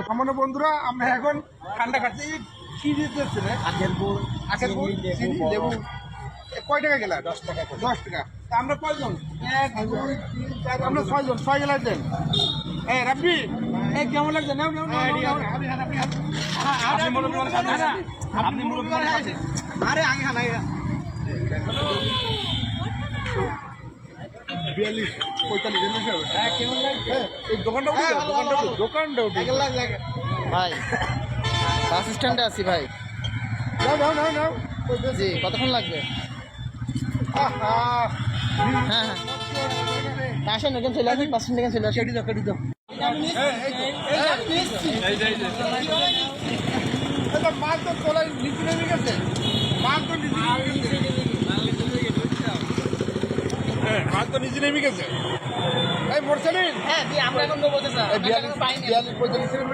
সামান্য বন্ধুরা আমরা এখন ঠান্ডা খাচ্ছি। কি দিতেছে রে? আখের গুড়, চিনি, লেবু। কয় টাকা গেলা? 10 টাকা। 10 টাকা। তা আমরা কয়জন? 1 2 3 4 আমরা 6 জন। 6 গেলা দেন। রাব্বি, কেমন লাগছে? নাও আপনি মুরব্বি মানুষ আপনি মুরব্বি মানুষ আছেন। আরে আগে খানা 42 45 কেমন লাগছে? এই দোকানটা উঠে ভাই বাস স্ট্যান্ডে আছি ভাই। নাও জি কতক্ষণ লাগবে? আহা হ্যাঁ আসেন এখানে চলে আসেন, বাস স্ট্যান্ড এখানে চলে আসেন। কেটে দাও মাল তো তোলা নিচে নেমে গেছে। মাল তো নিচে নেমে গেছে। এই মোরসালিন, হ্যাঁ আমরা এখন নেবো 42 45